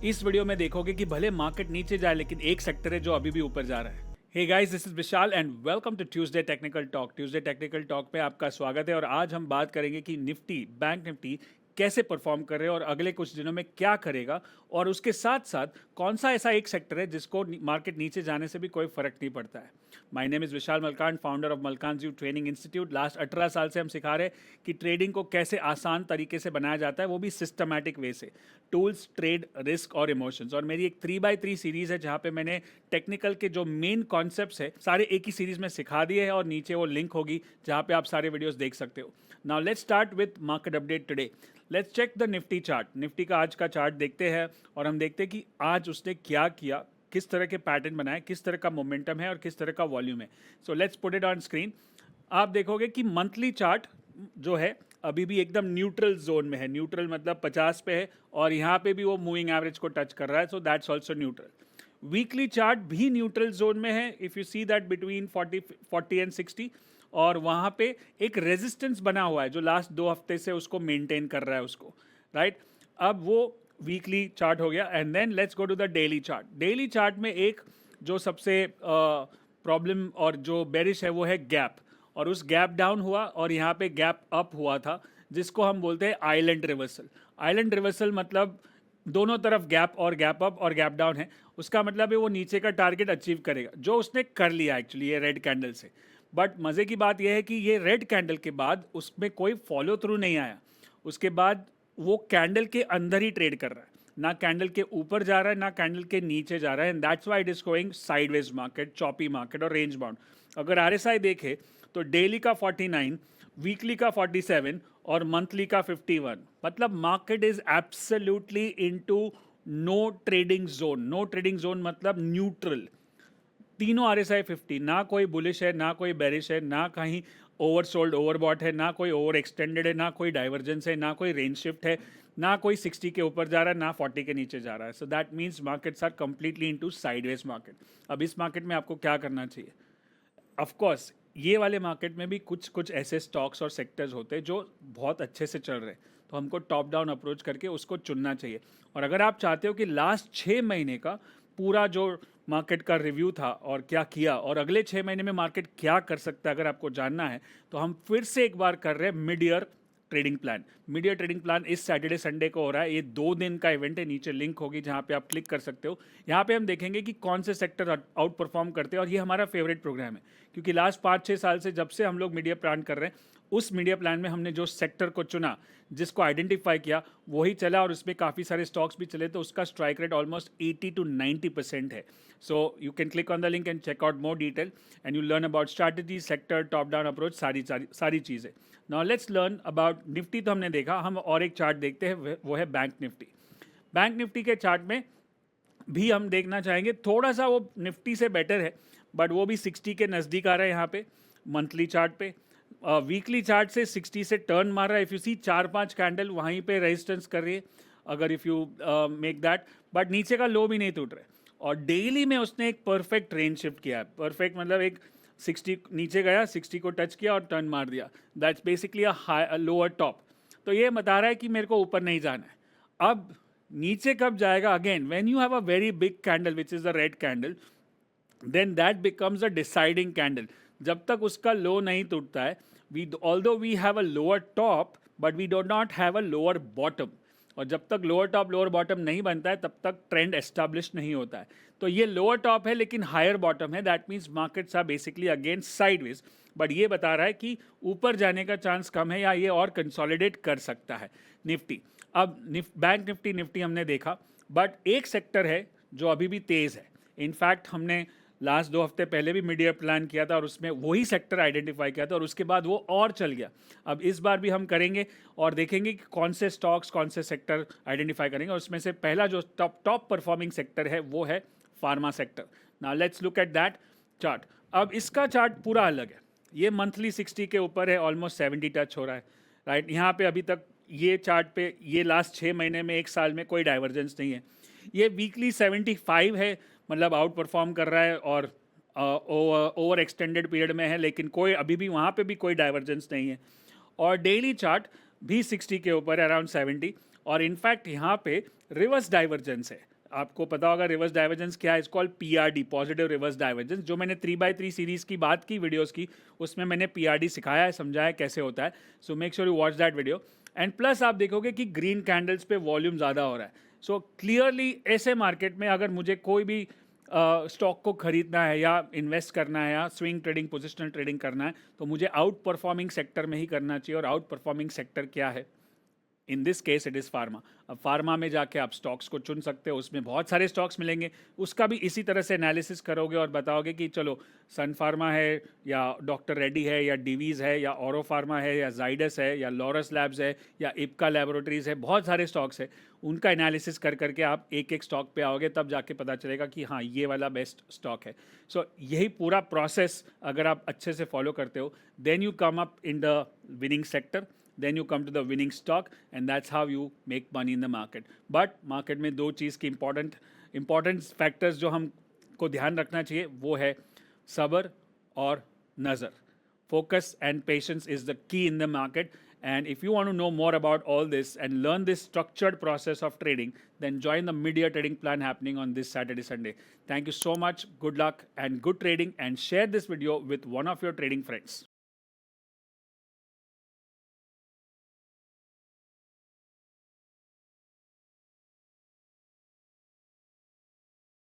इस वीडियो में देखोगे कि भले मार्केट नीचे जाए लेकिन एक सेक्टर है जो अभी भी ऊपर जा रहा है। Hey guys, this is Vishal and welcome to Tuesday technical talk. Tuesday technical talk पे आपका स्वागत है और आज हम बात करेंगे कि निफ्टी, बैंक निफ्टी कैसे परफॉर्म कर रहे हैं और अगले कुछ दिनों में क्या करेगा, और उसके साथ साथ कौन सा ऐसा एक सेक्टर है जिसको मार्केट नीचे जाने से भी कोई फर्क नहीं पड़ता है। My name is Vishal Malkan, founder of Malkan ji training institute. Last 18 साल से हम सिखा रहे हैं कि ट्रेडिंग को कैसे आसान तरीके से बनाया जाता है, वो भी सिस्टमैटिक वे से। टूल्स, ट्रेड, रिस्क और इमोशंस। और मेरी एक 3x3 सीरीज है जहाँ पे मैंने टेक्निकल के जो मेन कॉन्सेप्ट्स है सारे एक ही सीरीज में सिखा दिए हैं, और नीचे वो लिंक होगी जहाँ पे आप सारे वीडियोस देख सकते हो। Now let's start with market update today. Let's check the Nifty chart. Nifty का आज का चार्ट देखते हैं और हम देखते हैं कि आज उसने क्या किया, किस तरह के पैटर्न बनाए, किस तरह का मोमेंटम है और किस तरह का वॉल्यूम है। So let's put it on screen. आप देखोगे कि मंथली चार्ट जो है अभी भी एकदम न्यूट्रल जोन में है। न्यूट्रल मतलब 50 पे है और यहाँ पे भी वो मूविंग एवरेज को टच कर रहा है, so that's also neutral. Weekly chart भी न्यूट्रल जोन में है, if you see that between 40 and 60, और वहाँ पे एक रेजिस्टेंस बना हुआ है जो लास्ट 2 हफ्ते से उसको मेंटेन कर रहा है उसको, राइट। अब वो वीकली चार्ट हो गया and then let's go to the daily chart. Daily chart में एक जो सबसे प्रॉब्लम और जो बेरिश है वो है गैप, और उस गैप डाउन हुआ और यहाँ पे गैप अप हुआ था, जिसको हम बोलते हैं आइलैंड रिवर्सल। आइलैंड रिवर्सल मतलब दोनों तरफ गैप और गैप अप और गैप डाउन है। उसका मतलब है वो नीचे का टारगेट अचीव करेगा, जो उसने कर लिया एक्चुअली ये रेड कैंडल से। बट मज़े की बात यह है कि ये रेड कैंडल के बाद उसमें कोई फॉलो थ्रू नहीं आया। उसके बाद वो कैंडल के अंदर ही ट्रेड कर रहा है, ना कैंडल के ऊपर जा रहा है ना कैंडल के नीचे जा रहा है, and that's why it is going sideways market, choppy market और रेंज बाउंड। अगर आरएसआई देखे तो डेली का 49, वीकली का 47 और मंथली का 51। मतलब market is absolutely into no trading zone. No trading zone मतलब न्यूट्रल। तीनों आरएसआई 50, ना कोई बुलिश है ना कोई बेरिश है, ना कहीं ओवरसोल्ड ओवरबॉट है, ना कोई ओवर एक्सटेंडेड है, ना कोई डाइवर्जेंस है, ना कोई रेंज शिफ्ट है, ना कोई 60 के ऊपर जा रहा है ना 40 के नीचे जा रहा है। So that means markets are completely into sideways market. अब इस मार्केट में आपको क्या करना चाहिए? ऑफ कोर्स ये वाले मार्केट में भी कुछ कुछ ऐसे स्टॉक्स और सेक्टर्स होते हैं जो बहुत अच्छे से चल रहे हैं, तो हमको टॉप डाउन अप्रोच करके उसको चुनना चाहिए। और अगर आप चाहते हो कि लास्ट 6 महीने का पूरा जो मार्केट का रिव्यू था और क्या किया और अगले 6 महीने में मार्केट क्या कर सकता है, अगर आपको जानना है, तो हम फिर से एक बार कर रहे हैं mid year trading plan. Media trading plan इस सैटरडे संडे को हो रहा है। ये 2 दिन का इवेंट है, नीचे लिंक होगी जहाँ पे आप क्लिक कर सकते हो। यहाँ पे हम देखेंगे कि कौन से सेक्टर आउट परफॉर्म करते हैं, और ये हमारा फेवरेट प्रोग्राम है क्योंकि लास्ट 5-6 साल से जब से हम लोग मीडिया प्लान कर रहे हैं, उस मीडिया प्लान में हमने जो सेक्टर को चुना, जिसको आइडेंटिफाई किया, वही चला और उसमें काफ़ी सारे स्टॉक्स भी चले, तो उसका स्ट्राइक रेट ऑलमोस्ट 80 to 90% है। So you can click on the link and check out more detail and you learn about strategy, sector, top down approach, सारी चीज़ें। Now let's learn about Nifty. तो हमने देखा, हम और एक चार्ट देखते हैं, वो है बैंक निफ्टी। बैंक निफ्टी के चार्ट में भी हम देखना चाहेंगे, थोड़ा सा वो निफ्टी से बेटर है, बट वो भी 60 के नज़दीक आ रहा है यहाँ पे मंथली चार्ट पे। वीकली चार्ट से 60 से टर्न मार रहा है। इफ़ यू सी 4-5 कैंडल वहीं पे रेजिस्टेंस कर रही है, अगर if you make that, but नीचे का लो भी नहीं टूट रहा है। और डेली में उसने एक परफेक्ट रेंज शिफ्ट किया है। परफेक्ट मतलब एक 60 नीचे गया, 60 को टच किया और टर्न मार दिया। That's basically a lower top. तो ये बता रहा है कि मेरे को ऊपर नहीं जाना है। अब नीचे कब जाएगा? Again when you have a very big candle which is the red candle, then that becomes a deciding candle. जब तक उसका लो नहीं टूटता है, we although we have a lower top but we do not have a lower bottom. और जब तक lower top lower bottom नहीं बनता है तब तक ट्रेंड एस्टाब्लिश नहीं होता है। तो ये लोअर टॉप है लेकिन हायर बॉटम है, that means markets are basically again sideways. But ये बता रहा है कि ऊपर जाने का चांस कम है या ये और कंसोलिडेट कर सकता है निफ्टी। अब बैंक निफ्टी निफ्टी हमने देखा, बट एक सेक्टर है जो अभी भी तेज़ है। इनफैक्ट हमने लास्ट 2 हफ्ते पहले भी मीडिया प्लान किया था और उसमें वही सेक्टर आइडेंटिफाई किया था, और उसके बाद वो और चल गया। अब इस बार भी हम करेंगे और देखेंगे कि कौन से स्टॉक्स, कौन से सेक्टर आइडेंटिफाई करेंगे, और उसमें से पहला जो टॉप परफॉर्मिंग सेक्टर है वो है pharma sector. Now let's look at that chart. अब इसका चार्ट पूरा अलग है। ये मंथली 60 के ऊपर है, ऑलमोस्ट 70 टच हो रहा है, राइट। यहाँ पे अभी तक ये चार्ट पे ये लास्ट 6 महीने में, एक साल में कोई डाइवर्जेंस नहीं है। ये वीकली 75 है, मतलब आउट परफॉर्म कर रहा है और ओवर एक्सटेंडेड पीरियड में है, लेकिन कोई अभी भी वहाँ पे भी कोई डाइवर्जेंस नहीं है। और डेली चार्ट भी 60 के ऊपर है, अराउंड 70, और इनफैक्ट यहाँ पे रिवर्स डाइवर्जेंस है। आपको पता होगा रिवर्स डाइवर्जेंस क्या है, इस called PRD, positive reverse divergence. जो मैंने 3x3 सीरीज की बात की वीडियोस की, उसमें मैंने पीआरडी सिखाया है, समझाया है कैसे होता है। So make sure you watch that video. And plus आप देखोगे कि ग्रीन कैंडल्स पे वॉल्यूम ज़्यादा हो रहा है। सो क्लियरली ऐसे मार्केट में अगर मुझे कोई भी स्टॉक को खरीदना है या इन्वेस्ट करना है या स्विंग ट्रेडिंग, पोजिशनल ट्रेडिंग करना है, तो मुझे आउट परफॉर्मिंग सेक्टर में ही करना चाहिए। और आउट परफॉर्मिंग सेक्टर क्या है? In this case it is pharma. अब फार्मा में जाके आप स्टॉक्स को चुन सकते हो, उसमें बहुत सारे स्टॉक्स मिलेंगे। उसका भी इसी तरह से एनालिसिस करोगे और बताओगे कि चलो सन फार्मा है या डॉक्टर रेड्डी है या डीवीज़ है या औरो फार्मा है या जाइडस है या लॉरस लैब्स है या इप्का लैबोरेटरीज है, बहुत सारे स्टॉक्स है। उनका एनालिसिस कर करके आप एक एक स्टॉक पे आओगे, तब जाके पता चलेगा कि हाँ ये वाला बेस्ट स्टॉक है। सो यही पूरा प्रोसेस अगर आप अच्छे से फॉलो करते हो, then you come up in the winning sector, then you come to the winning stock, and that's how you make money in the market. But market में दो चीज़ की important factors जो हमको ध्यान रखना चाहिए, वो है सब्र और नज़र. Focus and patience is the key in the market. And if you want to know more about all this and learn this structured process of trading, then join the mid-year trading plan happening on this Saturday, Sunday. Thank you so much. Good luck and good trading, and share this video with one of your trading friends.